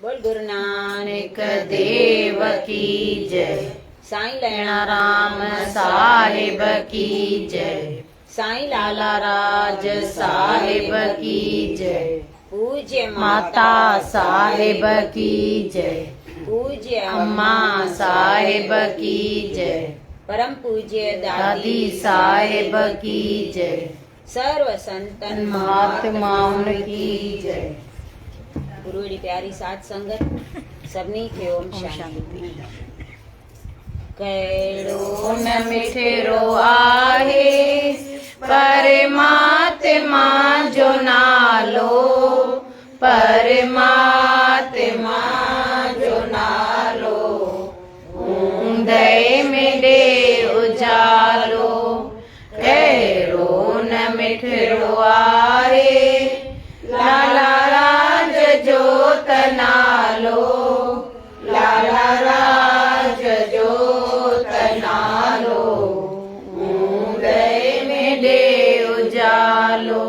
बोल गुरु नानक देव की जय। साईं लैणा राम साहिब की जय। साईं लाला राज साहिब की जय। पूज्य माता साहिब की जय। पूज्य अम्मा साहिब की जय। परम पूज्य दादी साहिब की जय। सर्व संतन महात्माओं की जय। गुरु जी प्यारी साथ संगत सभी के ओम शांति। कहिड़ो न मिठड़ो आहे परमात्मा जो नालो, परमात्मा जो नालो। ऊंदहि में ॾे उजालो, कहिड़ो न मिठड़ो आहे लाला राज जो त नालो, लाला राज जो त नालो। ऊंदहि में ॾे उजालो,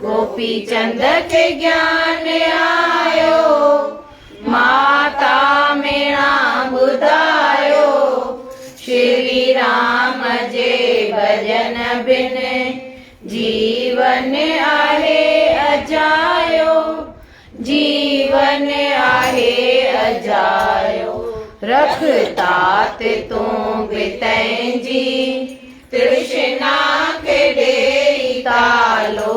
गोपी चंद खे ज्ञान आयो, माता मेणा ॿुधायो। श्री राम जे भजन बिन जीवन आहे अजायो, जीवन आहे अजायो। रख तात तूं बि तंहिंजी तृष्णा खे ॾेई तालो,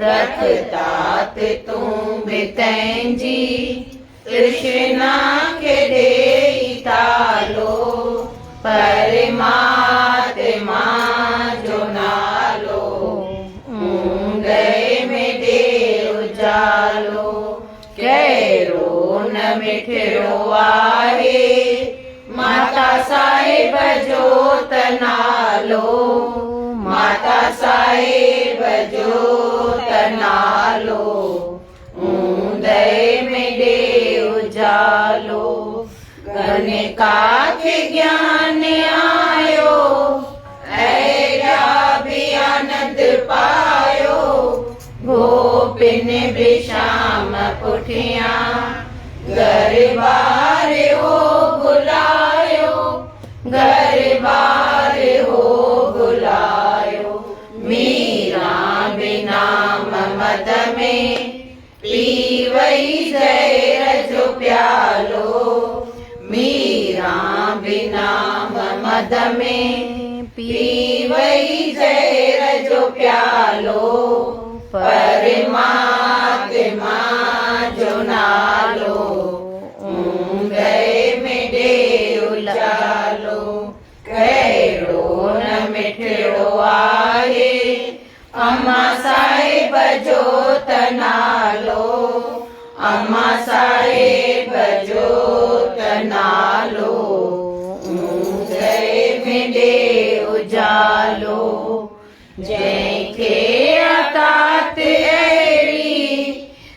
रख तात तूं बि तंहिंजी तृष्णा खे ॾेई तालो। परमात्मा जो नालो, ऊंदहि में ॾे उजालो। कहिड़ो न मिठड़ो आहे माता साहिब जो त नालो, माता साहिब जो त नालो। ऊंदहि में ॾे उजालो, गणिका खे ज्ञान आयो, ऐरा बि आनंद पायो। गोपिन बि शाम पुठियां घर बार हो बुलायो, घर बार हो बुलायो। मीरा बि नाम मद में पी वई ज़हर जो प्यालो, मीरा बि नाम मद में पी वई ज़हर जो प्यालो। परमात्मा जो नालो, ऊंदहि में ॾे उजालो। कहिड़ो न मिठड़ो आहे अम्मा साहिब जो त नालो, अम्मा साहिब जो त नालो। ऊंदहि में ॾे उजालो, जंहिंखे अतात अहिड़ी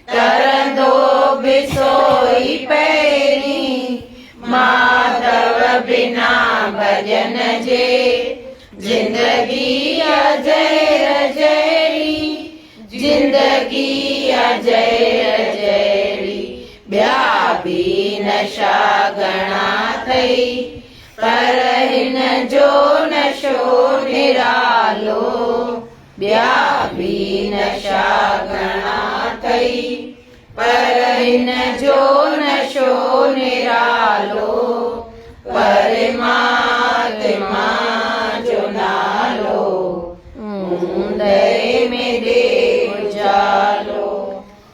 तरंदो बि सोई पहिरीं। माधव बिना भजन जे जिंदगी अजर जहिड़ी, जिंदगी अजर जहिड़ी। ॿिया बि नशा घणा अथई पर हिन जो नशो निरालो, ॿिया बि नशा घणा अथई पर हिन जो नशो निरालो। परमात्मा जो नालो, ऊंदहि में ॾे उजालो।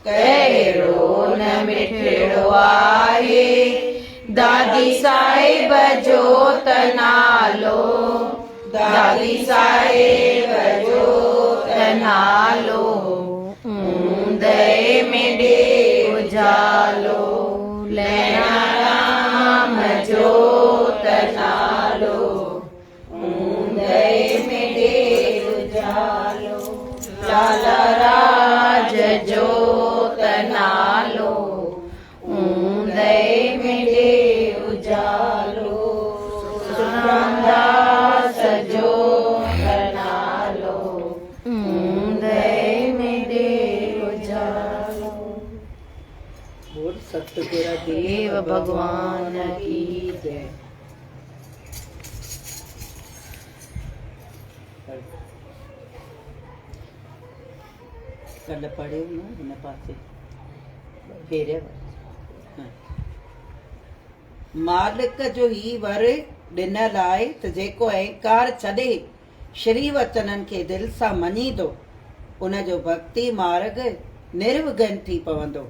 कहिड़ो न मिठड़ो आहे दादी साहिब जो त नालो, दादी साहिब जो त नालो। ऊंदहि में ॾे उजालो, लैणा राम जो त नालो। ऊंदहि में ॾे उजालो, लाला राज जो त नालो। ऊंदहि में ॾे उजालो, रामदास जो त नालो। ऊंदहि में ॾे उजालो। बोल सतगुर देव भगवान की जय। कल पढ़ियो न हिन पासे फेरियो। मालिक जो ही वर ॾिनल आहे त जेको अहंकार छॾे श्री वचननि खे दिलि सां मञींदो उनजो भक्ति मार्ग निर्विघ्न थी पवंदो,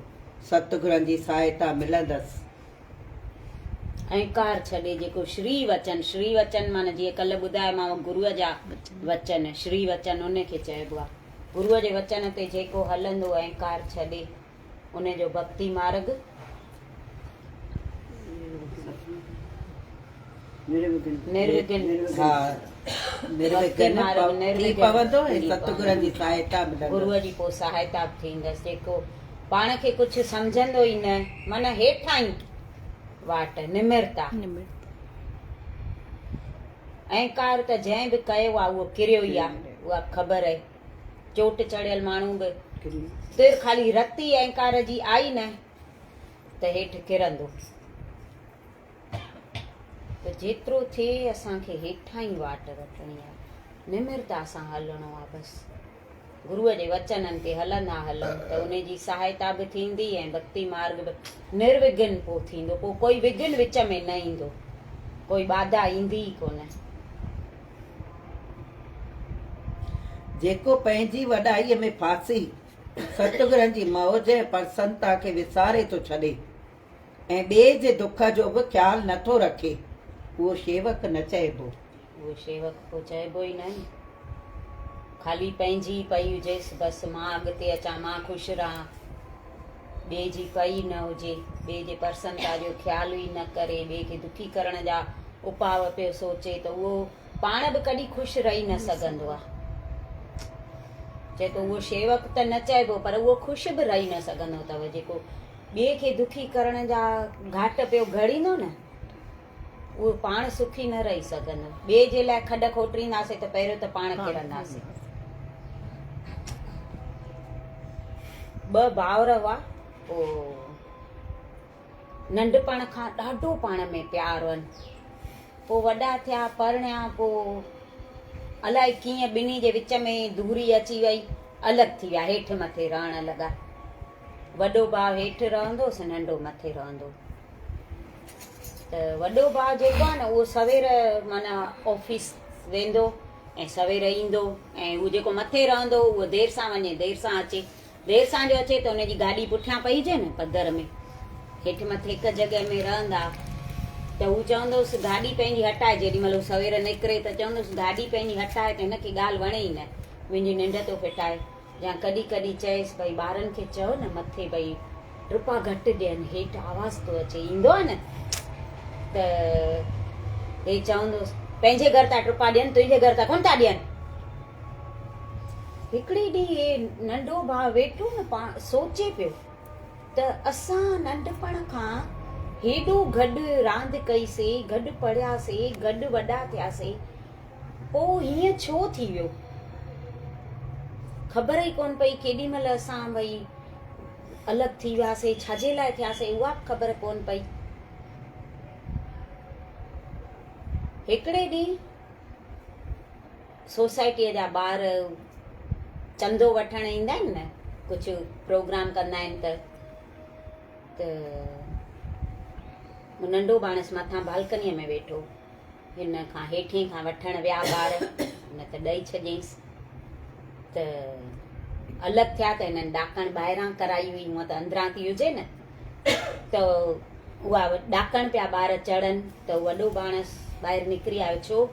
सतगुरनि जी सहायता मिलंदसि। अहंकार छॾे जेको श्री वचन माना जीअं कल्ह ॿुधायोमांव गुरूअ जा वचन, श्री वचन उनखे चइबो आहे। गुरूअ जे वचन ते जेको हलंदो अहंकार छॾे उनजो भक्ति मार्ग निर्विघ्न पवंदो, सतगुरनि जी सहायता मिलंदसि। गुरूअ जी पोइ सहायता बि थींदसि। जेको पाण खे कुझु सम्झंदो ई न, माना हेठां ई वाट निमिरता। अहंकार त जंहिं बि कयो आहे उहो किरियो ई आहे, उहा ख़बर आहे। चोट चढ़ियल माण्हू बि तिर खाली रती अहंकार जी आई न त हेठि किरंदो। त जेतिरो थिए असांखे हेठां ई वाट रखणी आहे, निमिरता सां हलणो आहे बसि। गुरूअ जे वचननि ते हलंदा हलूं त उनजी सहायता बि थींदी ऐं भक्ति मार्ग बि निर्विघ्न पोइ थींदो। पोइ कोई विघ्न विच में न ईंदो, कोई बाधा ईंदी ई कोन। जेको पंहिंजी वॾाईअ में फासी सतगुरनि जी मौज ऐं प्रसन्नता खे विसारे थो छॾे ऐं ॿिए जे दुख जो बि ख़्यालु नथो रखे, उहो शेवक न चइबो। उहो शेवक पोइ चइबो ई न। खाली पंहिंजी पई हुजेसि बसि, मां अॻिते अचां, मां ख़ुशि रहां, ॿिए जी पई न हुजे, ॿिए जे प्रसन्नता जो ख़्यालु ई न करे, ॿिए खे दुखी करण जा उपाव पियो सोचे, त उहो पाण बि कॾहिं ख़ुशि रही न सघंदो आहे। चए थो उहो शेवक त न चइबो, पर उहो ख़ुशि बि रही न सघंदो अथव। जेको ॿिए खे दुखी करण जा घाट पियो घड़ींदो न, उहो पाण सुखी न रही सघंदो। ॿिए जे लाइ खॾ खोटींदासीं त पहिरियों त पाण किरंदासीं। ॿ भाउर हुआ, पोइ नंढपण खां ॾाढो पाण में प्यार हुअनि। पोइ वॾा थिया, परिणिया, पोइ अलाए कीअं ॿिन्ही जे विच में दूरी अची वई, अलॻि थी विया, हेठि मथे रहण लॻा। वॾो भाउ हेठि रहंदोसि, नंढो मथे रहंदो। त वॾो भाउ जेको आहे न उहो सवेर माना ऑफिस वेंदो ऐं सवेर ईंदो, ऐं उहो जेको मथे रहंदो उहो देरि सां वञे देरि सां अचे। देरि सां जो अचे त हुनजी गाॾी पुठियां पई हुजे न पधर में, हेठि मथे हिकु जॻह में रहंदा, त हू चवंदोसि गाॾी पंहिंजी हटाए। जेॾीमहिल हू सवेर निकिरे त चवंदुसि गाॾी पंहिंजी हटाए, त हिनखे ॻाल्हि वणे ई न, मुंहिंजी निंड थो फिटाए। या कॾहिं कॾहिं चएसि भई ॿारनि खे चयो न मथे भई रुपा घटि ॾियनि, हेठि आवाज़ थो अचे, ईंदो आहे न, त हे चवंदोसि पंहिंजे घर था रुपा ॾियनि, तुंहिंजे घर था कोन था ॾियनि। हिकिड़े ॾींहुं हे नंढो भाउ वेठो न, पाण सोचे पियो त असां नंढपण खां हेॾो गॾु रांदि कईसीं, गॾु पढ़ियासीं, गॾु वॾा थियासीं, पोइ हीअं छो थी वियो? ख़बर ई कोन पई केॾी महिल असां भई अलॻि थी वियासीं, छाजे लाइ थियासीं, उहा ख़बर कोन पई। हिकिड़े ॾींहुं सोसाइटीअ जा ॿार चंदो वठण ईंदा आहिनि न, कुझु प्रोग्राम कंदा आहिनि, त नंढो माण्हू मथां बालकनीअ में वेठो, हिन खां हेठि खां वठण विया ॿार, न त ॾेई छॾियईंसि। त अलॻि थिया त हिननि ॾाकण ॿाहिरां कराई हुई, हूअं त अंदरां थी हुजे न, त उहा ॾाकण पिया ॿार चढ़नि, त वॾो माण्हू ॿाहिरि निकिरी आयो, छो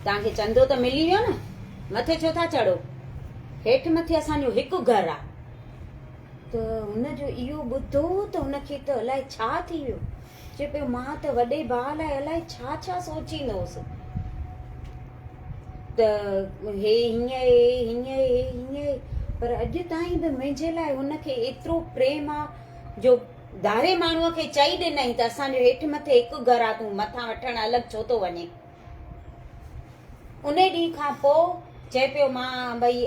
तव्हांखे चंदो त मिली वियो न, मथे छो था चढ़ो, हेठि मथे असांजो हिकु घरु आहे। त हुनजो इहो ॿुधो त हुनखे त अलाए छा थी वियो, चए पियो मां त वॾे भाउ लाइ अलाए छा छा सोचींदोसि, त हे हीअं, पर अॼु ताईं बि मुंहिंजे लाइ हुनखे एतिरो प्रेम आहे जो धारे माण्हूअ खे चई ॾिनई त असांजो हेठि मथे हिकु घरु आहे, तूं मथां वठण अलॻि छो थो वञे। उन ॾींहं खां पोइ चए पियो मां भई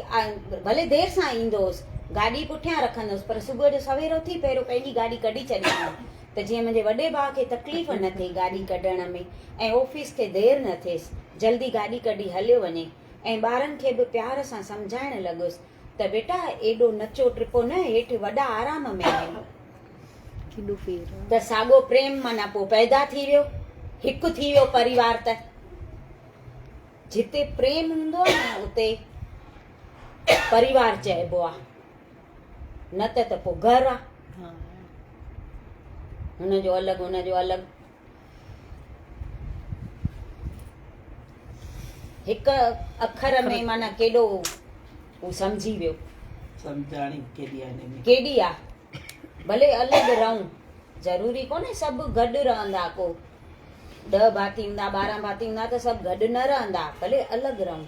भले देरि सां ईंदोसि, गाॾी पुठियां रखंदुसि पर सुबुह जो सवेर उथी पहिरियों पंहिंजी गाॾी कढी छॾींदो त जीअं मुंहिंजे वॾे भाउ खे तकलीफ़ न थिए गाॾी कढण में ऐं ऑफिस खे देरि न थिएसि, जल्दी गाॾी कढी हलियो वञे। ऐं ॿारनि खे बि प्यार सां सम्झाइण लॻुसि त बेटा एॾो नचो टिपो न, हेठि वॾा आराम में आहिनि। केॾो फेर आहे। त साॻियो प्रेम माना पोइ पैदा थी वियो, हिकु थी वियो परिवार। त जिते प्रेम हूंदो आहे न उते परिवार चइबो आहे, न त पोइ घर आहे, हा हुनजो अलॻि हुनजो अलॻि। हिकु अखर में माना केॾो हू सम्झी वियो, सम्झाणी केॾी आहे हिन में। केॾी आहे। भले अलॻि रहूं, ज़रूरी कोन्हे सभु गॾु रहंदा, को 10 भाती हूंदा 12 भाती हूंदा त सभु गॾु न रहंदा, भले अलॻि रहूं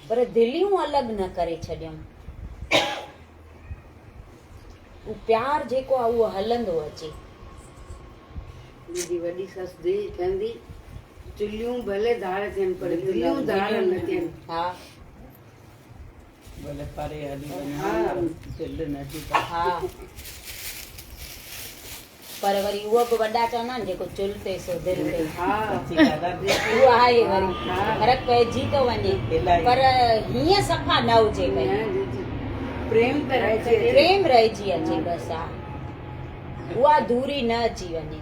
पर दिलियूं अलॻि न करे छॾियऊं। उहो प्यार जेको आहे उहो हलंदो अचे। मुंहिंजी वॾी ससु दी चवंदी चुल्हियूं भले धाड़ थियनि पर दिलियूं धाड़ न थियनि। हा भले परे हली हा। वञे दिलि न थी पए। हा पर वरी उहो बि वॾा चवंदा आहिनि जेको चुल्हि ते सो दिलि ते। हा सच्ची ॻाल्हि आहे। उहो आहे वरी हा। फर्क़ु पइजी थो वञे इलाही। पर हीअं सफ़ा न हुजे भई, प्रेम त रहिजे। प्रेम रहिजी अचे बसि। हा उहा दूरी न अची वञे।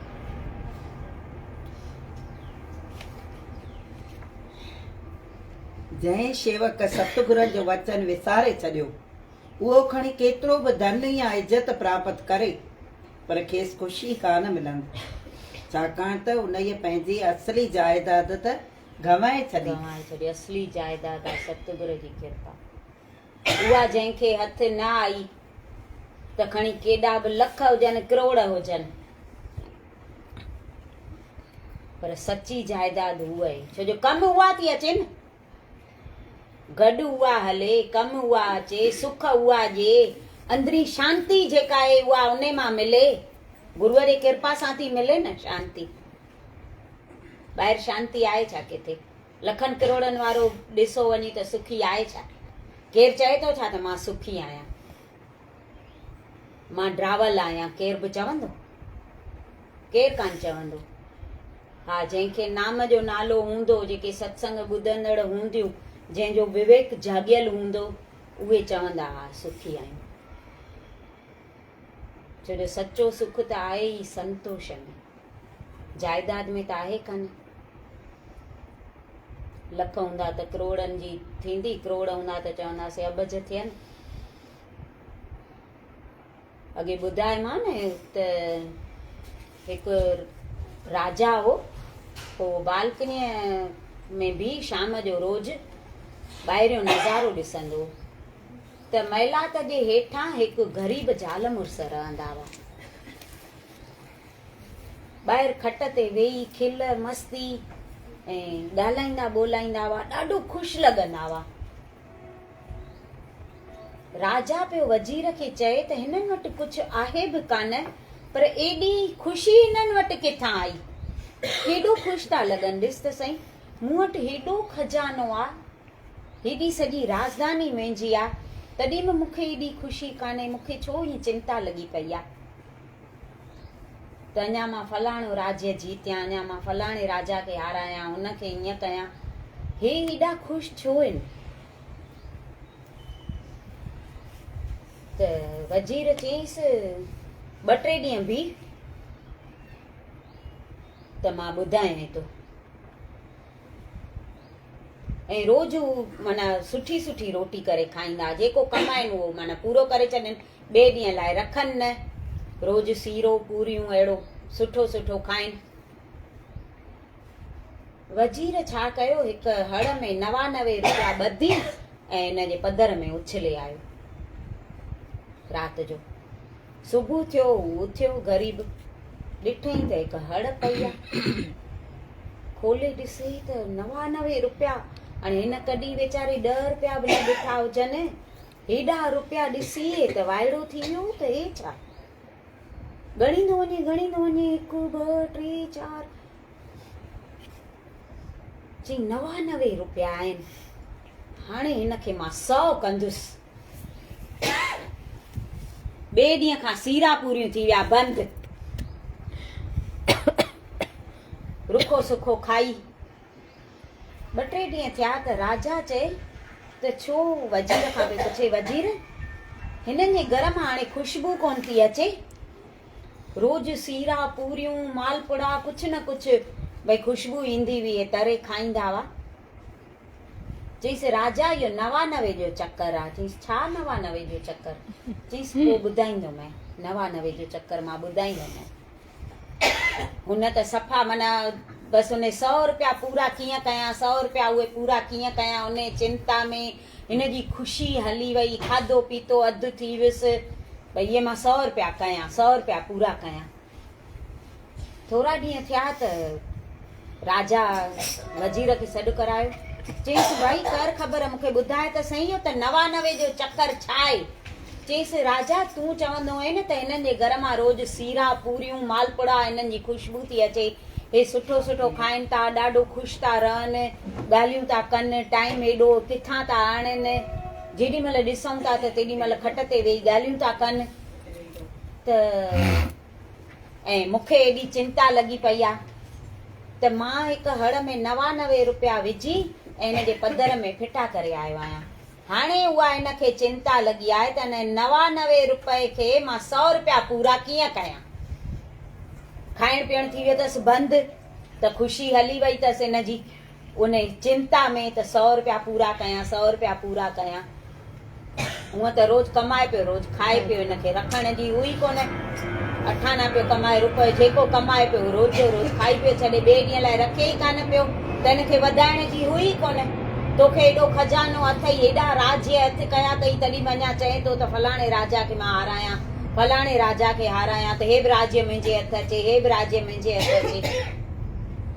जंहिं शेवक सतगुरनि जो वचन विसारे छॾियो उहो खणी केतिरो बि धन या इज़त प्राप्त करे पर खेसि ख़ुशी कान मिलंदी, छाकाणि त उन पंहिंजी असली जाइदाद त गवाए छॾी। गवाए छॾी असली जाइदाद आहे सतगुर जी कृपा। उहा जंहिंखे हथ न आई त खणी केॾा बि लख हुजनि करोड़ हुजनि पर सची जाइदाद उहा आहे, छो जो कमु उहा थी अचे न, गॾु उहा हले, कमु उहा अचे, सुख उहा ॾिए, अंदरी शांती जेका आहे उहा उन मां मिले। गुरूअ जी कृपा सां थी मिले न शांती। ॿाहिरि शांती आहे छा किथे? लखनि करोड़नि वारो ॾिसो वञी त सुखी आहे छा? केरु चए थो छा त मां सुखी आहियां, मां ड्रावल आहियां? केरु बि चवंदो? केरु कान चवंदो। हा जंहिंखे नाम जो नालो हूंदो, जेके सत्संग ॿुधंदड़ हूंदियूं, जंहिंजो विवेक जाॻियल हूंदो, उहे चवंदा हा सुखी आहियूं। छो जो सचो सुख त आहे ई संतोष में, जाइदाद में त आहे कान। लख हूंदा त करोड़नि जी थींदी, करोड़ हूंदा त चवंदासीं अबज थियनि। अॻे ॿुधायोमांव न त हिकु राजा हो, पोइ बालकनीअ में बि शाम जो रोज़ ॿाहिरियों नज़ारो ॾिसंदो त महिलात जे हेठां हिकु ग़रीब ज़ाल मुड़ुस रहंदा हुआ। ॿाहिरि खट ते वेही खिल मस्ती ऐं ॻाल्हाईंदा ॿोलाईंदा हुआ, ॾाढो ख़ुशि लॻंदा हुआ। राजा पियो वज़ीर खे चए त हिननि वटि कुझु आहे बि कान पर एॾी ख़ुशी हिननि वटि किथां आई, केॾो ख़ुशि था लॻनि। ॾिस त सही, मूं वटि हेॾो खजानो आहे, हेॾी सॼी राजधानी मुंहिंजी आहे, तॾहिं बि मूंखे एॾी ख़ुशी कान्हे, मूंखे छो हीअं चिंता लॻी पई आहे त अञा मां फलाणो राज्य जीतियां, अञा मां फलाणे राजा खे हारायां, हुनखे हीअं कयां। हे हेॾा ख़ुशि छो आहिनि? त वज़ीर चयईंसि 2-3 ॾींहं बि त मां ॿुधायां थो। ऐं रोज़ माना सुठी सुठी रोटी करे खाईंदा, जेको कमाइनि उहो माना पूरो करे छॾनि, ॿिए ॾींहं लाइ रखनि न। रोज़ सीरो पूरियूं अहिड़ो सुठो सुठो खाइनि। वज़ीर छा कयो, हिकु हड़ में 99 रुपया ॿधी ऐं हिन जे पधर में उछले आयो राति जो। सुबुह थियो, उथियो ग़रीब, ॾिठई त हिकु हड़ पई आहे, खोले ॾिसे त 99 रुपया। हाणे हिन कॾहिं वेचारे 10 रुपया बि न ॾिठा हुजनि, हेॾा रुपया ॾिसी त वाइड़ो थी वियो त हे छा? ॻणींदो वञे 1 2 3 4 चई 99 रुपया आहिनि, हाणे हिनखे मां 100 कंदुसि। ॿिए ॾींहं खां सीरा पूरियूं थी विया बंदि। रुखो सुखो खाई 2-3 ॾींहं थिया त राजा चए त छो वज़ीर खां बि पुछे, वज़ीर हिननि जे घर मां हाणे ख़ुशबू कोन थी अचे, रोज़ सीरा पूरियूं मालपुड़ा कुझु न कुझु भई ख़ुशबू ईंदी हुई, तरे खाईंदा हुआ। चईसि राजा इहो 99 जो चक्कर आहे। चईसि छा 99 जो चक्कर? चईसि पोइ ॿुधाईंदोमांइ, 99 जो चक्कर मां ॿुधाईंदोमांइ। हुन त सफ़ा माना बसि उन 100 रुपया पूरा कीअं कयां, 100 रुपया उहे पूरा कीअं कयां, उन चिंता में हिनजी ख़ुशी हली वई, खाधो पीतो अधु थी वियुसि, भई इहे मां 100 रुपया कयां, 100 रुपया पूरा कयां। थोरा ॾींहं थिया त राजा वज़ीर खे सॾु करायो। चईसि भाई कर ख़बर, मूंखे ॿुधाए त सही इहो त 99 जो चक्कर छा आहे? चईसि राजा तूं चवंदो आहे न त हिननि जे घर मां रोज़ सीरा पूरियूं मालपुड़ा हिननि जी ख़ुशबू थी अचे, हे सुठो सुठो खाइनि था, ॾाढो ख़ुशि था रहनि, ॻाल्हियूं था कनि, टाइम हेॾो किथां था आणनि, जेॾी महिल ॾिसूं था त तेॾी महिल खट ते वेही ॻाल्हियूं था कनि, त ऐं मूंखे एॾी चिंता लॻी पई आहे त मां हिकु हड़ में 99 रुपया विझी ऐं हिन जे पधर में फिटा करे आयो आहियां। हाणे उहा हिनखे चिंता लॻी आहे त हिन 99 रुपए खे मां 100 रुपया पूरा कीअं कयां। खाइण पीअण थी वियो अथसि बंदि, त ख़ुशी हली वई अथसि हिनजी, उन चिंता में त 100 रुपया पूरा कयां, 100 रुपया पूरा कयां। हूअं त रोज़ कमाए पियो, रोज़ खाए पियो, हिनखे रखण जी हुई कोन, अठाना पियो कमाए, रुपए जेको कमाए पियो रोज़ जो रोज़ खाई पियो छॾे, ॿिए ॾींहं लाइ रखे ई कान पियो, त हिनखे वधाइण जी हुई कोन। तोखे एॾो खजानो अथई, हेॾा राज्य हथ कया अथई, तॾहिं बि अञा चए थो त फलाणे राजा खे मां हारायां, फलाणे राजा खे हारायां, त हे बि राज्य मुंहिंजे हथ अचे, हे बि राज्य मुंहिंजे हथ अचे।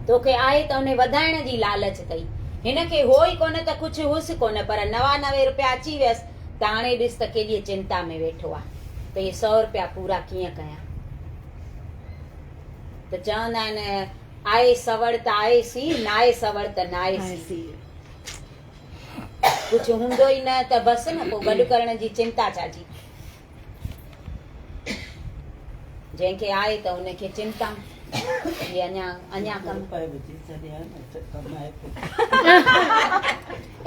तोखे आहे त उन वधाइण जी लालच अथई, हिनखे हो ई कोन त कुझु हुसि कोन, पर 99 रुपया अची वियसि त हाणे ॾिस त केॾी चिंता में वेठो आहे त इहे 100 रुपया पूरा कीअं कयां। त चवंदा आहिनि आहे सवड़ त आहे सी, नाहे सवड़ त नाहे सी, कुझु हूंदो ई न त बसि न, पोइ गॾु करण जी चिंता छाजी। जंहिंखे आहे त उनखे चिंता, अञा कम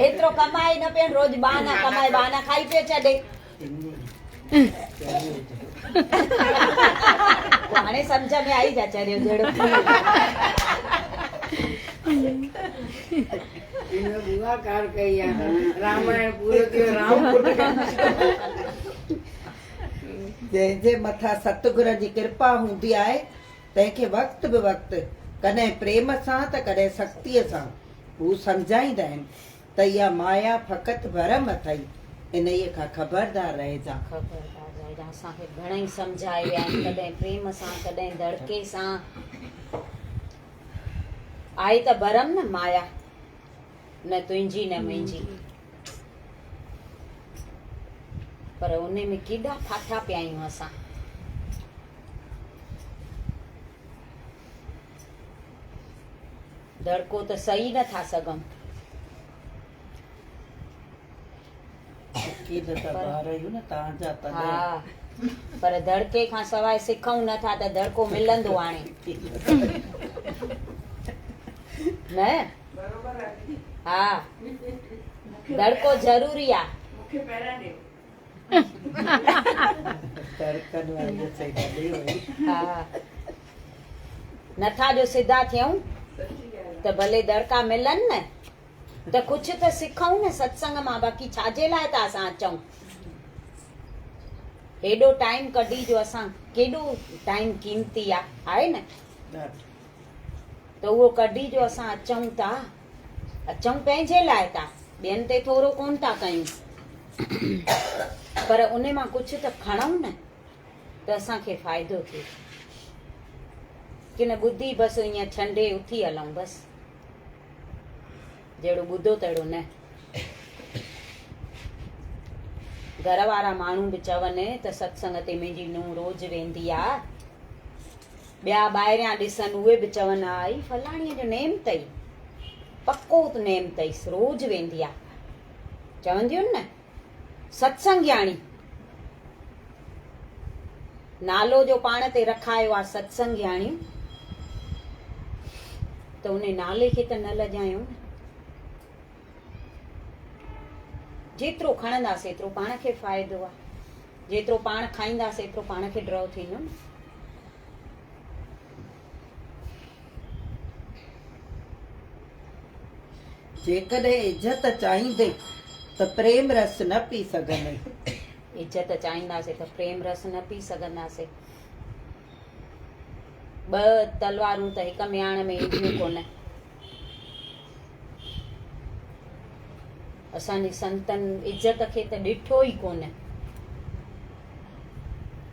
एतिरो कमाए न पियो, रोज़ बहाना कमाए बहाना खाई पियो छॾे। हाणे सम्झ में आई जा चरियो जहिड़ो बुआ कार कई आहे, रामायण पूरो थियो, राम पुट जंहिंजे मथां सतगुर जी कृपा हूंदी आहे तंहिंखे वक़्तु बि वक़्तु कॾहिं प्रेम सां त कॾहिं सख़्तीअ सां हू सम्झाईंदा आहिनि त इहा माया फ़क़ति भरम अथई, इन ई खां ख़बरदार रहिजा। असांखे घणेई सम्झाए विया आहिनि, कॾहिं प्रेम सां कॾहिं धड़के सां। आहे त भरम न माया, न तुंहिंजी न मुंहिंजी, पर उन में केॾा फाथा पिया आहियूं असां। धड़को त सही नथा सघूं, हा, पर धड़के खां सवाइ सिखूं नथा त धड़को मिलंदो हाणे न। हा, धड़को ज़रूरी आहे। हा, नथा जो सिधा थियूं त भले धड़का मिलनि न, त कुझु त सिखूं न सत्संग मां, बाक़ी छाजे लाइ था असां अचूं। हेॾो टाइम कढी जो असां, केॾो टाइम कीमती आहे न, त उहो कढी जो असां अचूं था, अचूं पंहिंजे लाइ था, ॿियनि ते थोरो कोन था कयूं, पर उन मां कुझु त खणूं न त असांखे फ़ाइदो थिए, की न ॿुधी बसि ईअं छंडे उथी हलूं बसि, जहिड़ो ॿुधो तहिड़ो न। घर वारा माण्हू बि चवनि त सत्संग ते मुंहिंजी नूंहुं रोज़ वेंदी आहे, ॿिया ॿाहिरियां ॾिसनि उहे बि चवनि आई फलाणीअ जो नेम अथई, पको नेम अथईसि, रोज़ वेंदी आहे, चवंदियूं न सत्संग्याणी। नालो जो पाण ते रखायो आहे सत्संग याणियूं, त उन नाले खे त न लॼायूं न। जेतिरो खणंदासीं एतिरो पाण खे फ़ाइदो आहे, जेतिरो पाण खाईंदासीं एतिरो पाण खे ड्रॉ थींदो न। जेकॾहिं इज़त चाहींदे त प्रेम रस न पी सघंदे। इज़त चाहींदासीं त प्रेम रस न पी सघंदासीं। ॿ तलवारूं त हिक म्याण में ईंदियूं कोन। असांजे संतनि इज़त खे त ॾिठो ई कोन,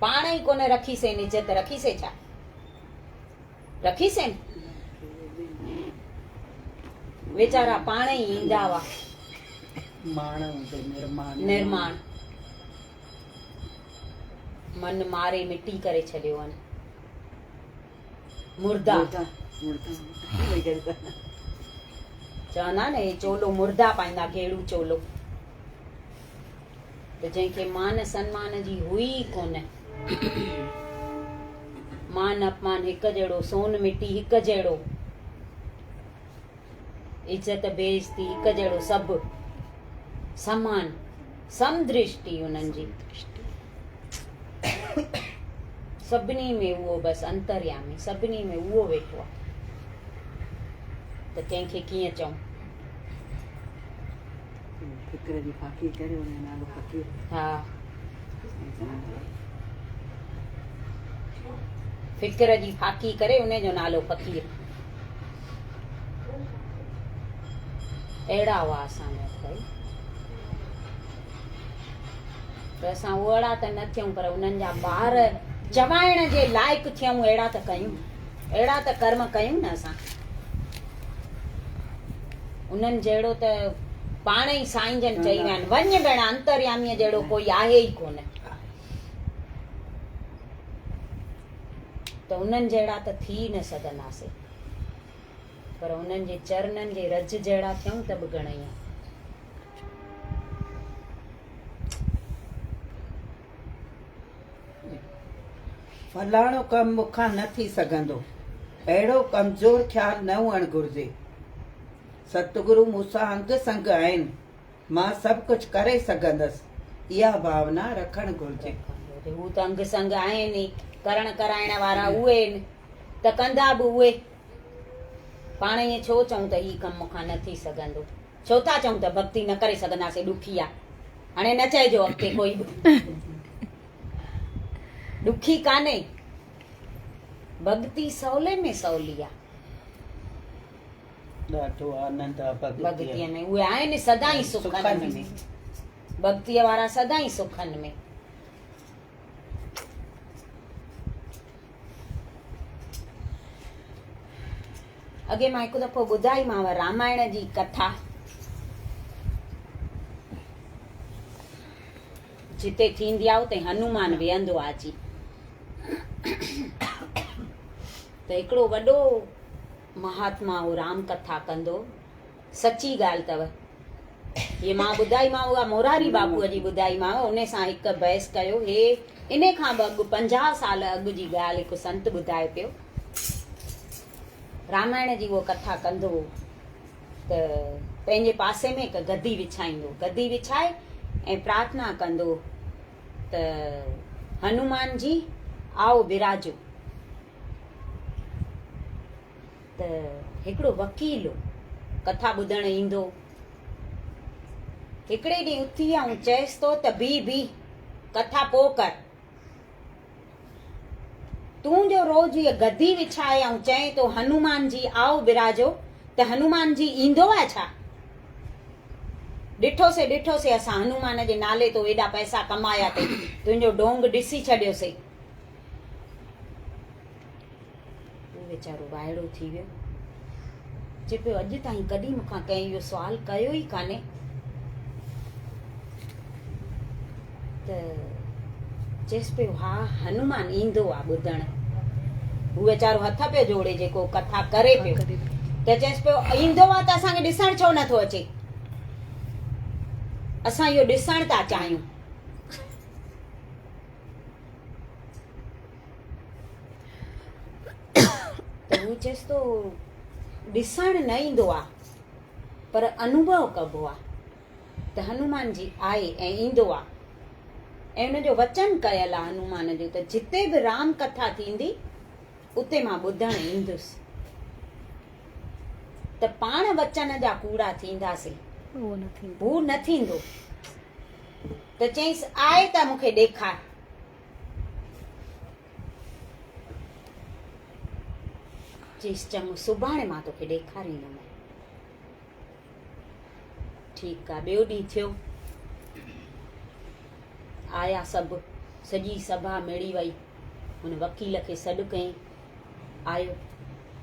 पाण ई कोन रखीसें इज़त, रखीसे छा, रखीसें वीचारा पाण ई ईंदा हुआ माण्हू ते निर्माण, मन मारे मिटी करे छॾियो आहिनि, मुर्दा चवंदा न हे चोलो मुर्दा पाईंदा, गेड़ू चोलो, त जंहिंखे मान सन्मान जी हुई कोन, मान अपमान हिक जहिड़ो, सोन मिटी हिक जहिड़ो, इज्जत बेइज्जती हिक जहिड़ो, सभु समान, समदृष्टि उन्हनि जी, सभिनी में उहो बसि अंतर्यामी, सभिनी में उहो वेठो आहे, त कंहिंखे कीअं चऊं। फिक्र जी फाकी करे उन जो नालो फ़कीर। हा, फिक्र जी फाकी करे उन जो नालो फ़कीर। अहिड़ा हुआ असांजा भाई, त असां ओड़ा त न थियूं, पर उन्हनि जा ॿार चवाइण जे लाइक़ु थियूं, अहिड़ा त कयूं, अहिड़ा त कर्म कयूं न असां। उन्हनि जहिड़ो त पाण ई साईं जन चई विया आहिनि, वञ भेण अंतर्यामीअ जहिड़ो कोई आहे ई कोन, त उन्हनि जहिड़ा त थी न सघंदासीं, पर उन्हनि जे चरणनि जे रज जहिड़ा थियूं त बि घणई आहे। फलाणो कमु मूंखां न थी सघंदो, अहिड़ो कमज़ोर ख़्यालु न हुअणु घुरिजे। सतगुरु मूंसां अंग संग आहिनि, मां सभु कुझु करे सघंदसि, इहा भावना रखणु घुरिजे। हू त अंग संग आहिनि ई, करण कराइण वारा उहे आहिनि, त कंदा बि उहे। पाण ईअं छो चऊं त हीउ कमु मूंखां न थी सघंदो, छो था चऊं त भक्ति न करे सघंदासीं, ॾुखी आहे। हाणे न चइजो अॻिते कोई बि ॾुखी कान्हे, भक्ति सवले में सवली आहे। ॾाढो आनंद आहे भक्तीअ में, उहे आहिनि सदाई सुखनि में, भक्तीअ वारा सदाई सुखनि में। अॻे मां हिकु दफ़ो ॿुधाईमांव रामायण जी कथा, जिते थींदी आहे उते हनुमान वेहंदो आहे अची, त हिकिड़ो वॾो महात्मा हो राम कथा कंदो, सची ॻाल्हि अथव, हीअ मां ॿुधाईमांव, उहा मोरारी बाबूअ जी ॿुधाईमांव, उन सां हिकु बहस कयो। हे इन खां बि अॻु 50 साल अॻु जी ॻाल्हि हिकु संत ॿुधाए पियो। रामायण जी उहो कथा कंदो त पंहिंजे पासे में हिकु गद्दी विछाईंदो, गद्दी विछाए ऐं प्रार्थना कंदो त हनुमान जी आओ विराजो। त हिकिड़ो वकील कथा ॿुधण ईंदो, हिकिड़े ॾींहुं उथी ऐं चएसि थो त बी कथा पोइ कर, तूं जो रोज़ इहा गद्दी विछाए ऐं चए तो हनुमान जी आओ विराजो, त हनुमान जी ईंदो आहे छा? ॾिठोसीं असां हनुमान जे नाले तो एॾा पैसा कमाया अथई, तुंहिंजो ढोंग ॾिसी छॾियोसीं। उहो वीचारो वाइड़ो थी वियो, चए पियो अॼु ताईं कॾहिं मूंखां कंहिं इहो सुवाल कयो ई कान्हे। त चएसि पियो हा हनुमान ईंदो आहे ॿुधण। हू वीचारो हथ पियो जोड़े जेको कथा करे पियो, त चएसि पियो ईंदो आहे त असांखे ॾिसण छो नथो अचे, असां इहो ॾिसण था चाहियूं। हू चएसि थो ॾिसण न ईंदो आहे पर अनुभव कबो आहे त हनुमान जी आहे ऐं ईंदो आहे ऐं उनजो वचन कयल आहे हनुमान जो त जिते बि राम कथा थींदी उते मां ॿुधण ईंदुसि त पाण वचन जा कूड़ा थींदासीं उहो न थींदो हू न थींदो त चईसि आहे त मूंखे ॾेखार चईसि चङो सुभाणे मां तोखे ॾेखारींदुमि ठीकु आहे ॿियो ॾींहुं थियो आया सभु सॼी सभा मिली वई हुन वकील खे सॾु कयईं आयो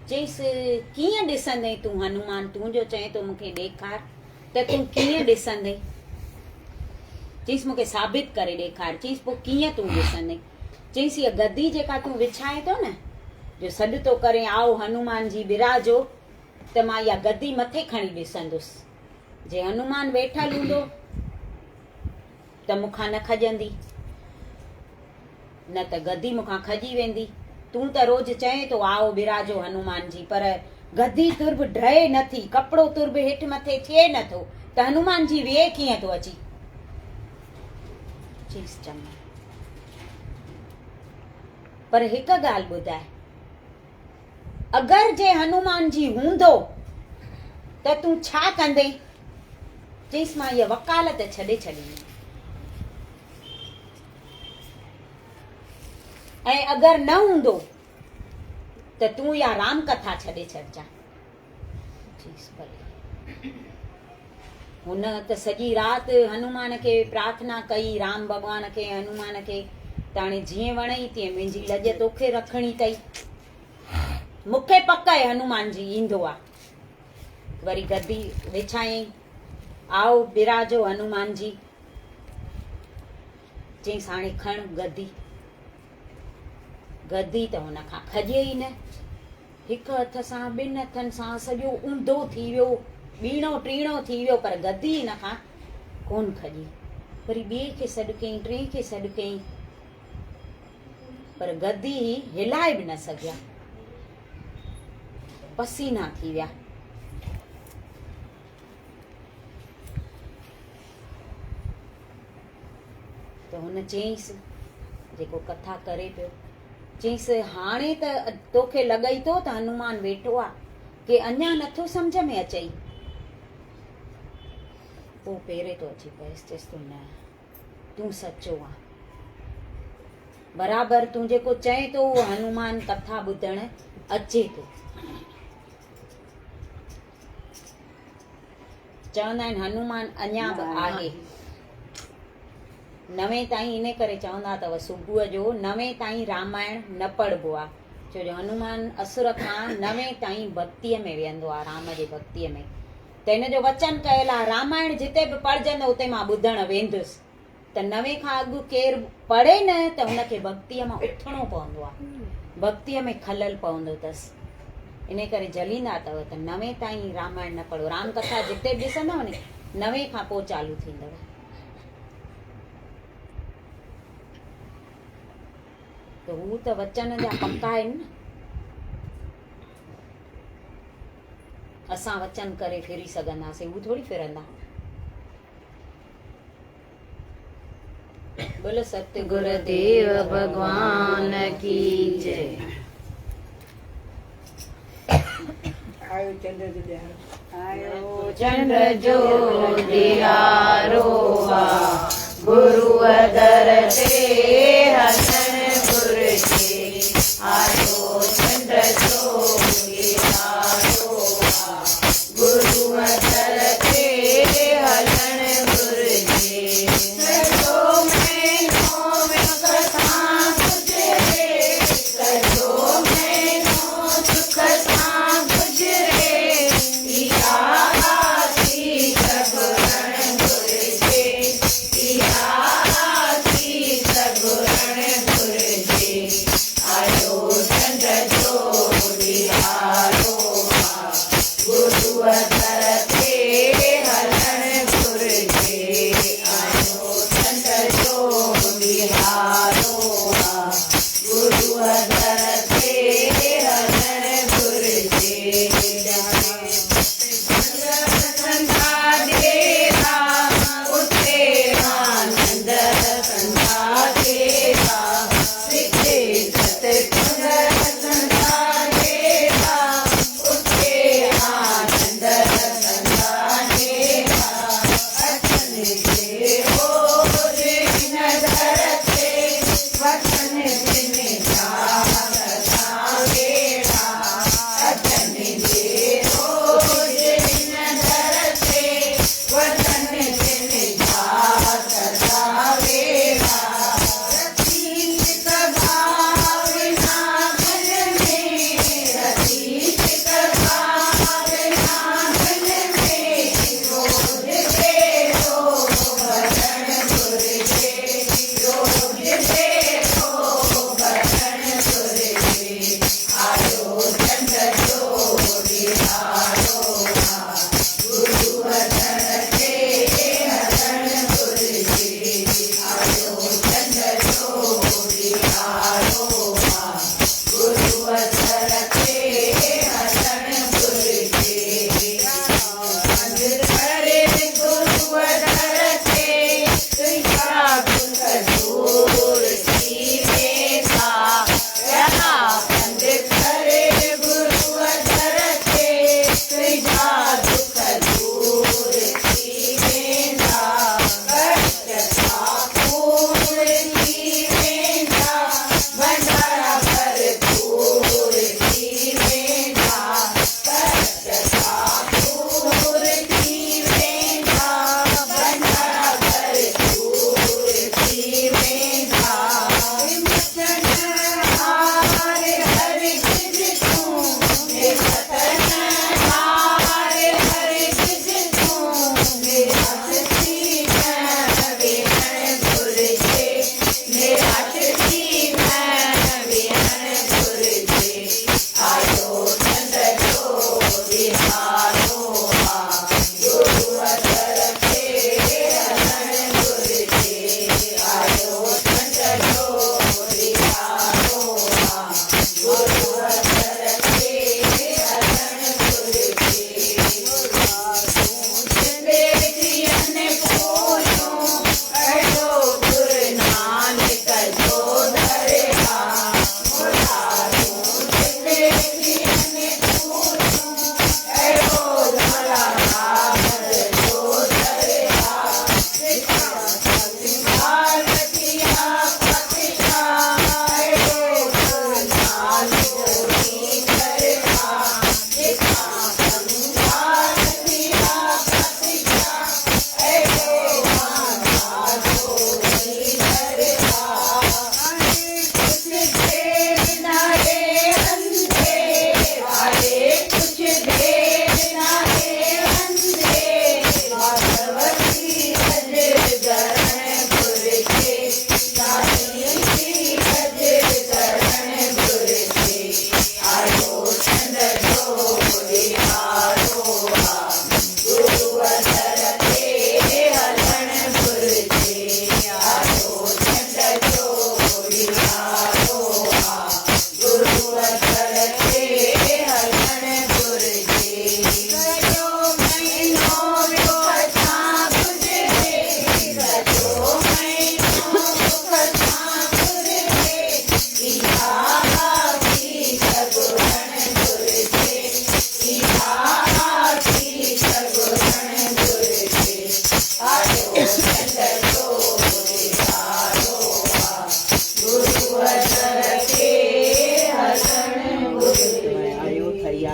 चईसि कीअं ॾिसंदे तूं हनुमान तुंहिंजो चए थो मूंखे ॾेखार त तूं कीअं ॾिसंदे चईसि मूंखे साबित करे ॾेखार चईसि पोइ कीअं तूं ॾिसंदे चईसि इहा गद्दी जेका तूं विछाए थो न जो सॾु थो करे आओ हनुमान जी विराजो त मां इहा गद्दी मथे खणी ॾिसंदुसि जे हनुमान वेठल हूंदो त मूंखां न खजंदी न त गद्दी मूंखां खजी वेंदी तूं त रोज़ चए थो आओ विराजो हनुमान जी पर गद्दी तुर्ब ढहे नथी कपिड़ो तुर्ब हेठि मथे थिए नथो त हनुमान जी वेह कीअं थो अची चईसि चङो पर हिकु ॻाल्हि ॿुधाए अगरि जे हनुमान जी हूंदो त तूं छा कंदे चईसि मां इहा वकालत छॾे छॾींदी ऐं अगरि न हूंदो त तूं इहा राम कथा छॾे छॾिजां चईसि भले हुन त सॼी राति हनुमान खे प्रार्थना कई राम भॻवान खे हनुमान खे त हाणे जीअं वणई तीअं मुंहिंजी लॼ तोखे रखणी अथई मूंखे पक आहे हनुमान जी ईंदो आहे वरी गद्दी विछायईं आओ विराजो हनुमान जी चईसि हाणे खण गद्दी गद्दी त हुन खां खजे ई न हिकु हथ सां ॿिनि हथनि सां सॼो ऊंधो थी वियो ॿीणो टीणो थी वियो पर गद्दी हिन खां कोन खजी वरी ॿिए खे सॾु कयईं टे खे सॾु कयईं पर गद्दी हिलाए बि न सघिया पसीना थी विया त हुन चयईंसि जेको कथा करे पियो चयईंसि हाणे त तोखे लॻई थो त हनुमान वेठो आहे कि अञा नथो सम्झ में अचई पोइ पहिरें तो अची पएसि चएसि तूं न तूं सचो आहे बराबरि तूं जेको चए थो उहो हनुमान कथा ॿुधण अचे थो चवंदा आहिनि हनुमान अञा बि आहे 9 ताईं इन करे चवंदा अथव सुबुह जो 9 ताईं रामायण न पढ़बो आहे छो जो हनुमान असुर खां 9 ताईं भक्तीअ में वेहंदो आहे राम जी भक्तीअ में त हिन जो वचन कयल आहे रामायण जिते बि पढ़जंदो उते मां ॿुधण वेंदुसि त 9 खां अॻु केरु पढ़े न त हुनखे भक्तीअ मां उथणो पवंदो आहे भक्तीअ में खलल पवंदो अथसि इन करे जलींदा अथव त 9 ताईं रामायण न पढ़ो राम कथा जिते बि ॾिसंदव नी 9 खां पोइ चालू थींदव त हू त वचन जा पक्का आहिनि न असां वचन करे फिरी सघंदासीं हू थोरी फिरंदा बोलो सत्य गुरुदेव भगवान की जय। आयो चंद्र जो ॾियारो आयो चंद्र जो ॾियारो गुरु दर ते हसन गुरु आयो चंद्र जो ॾियारो गुरु दर ते हसन गुरु सजो मैनो कथा गुजरे सजो मैनो सुख सां गुजरे आसी सगुण गुरजे आसी सगुण गुरजे आयो चंद्र जो ॾियारो गुरु दर ते हलन गुरजे आयो चंद्र जो ॾियारो गुरु दर ते हलन गुरजे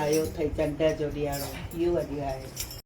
आयो थई चंड जो ॾियारो इहो अॼु आहे।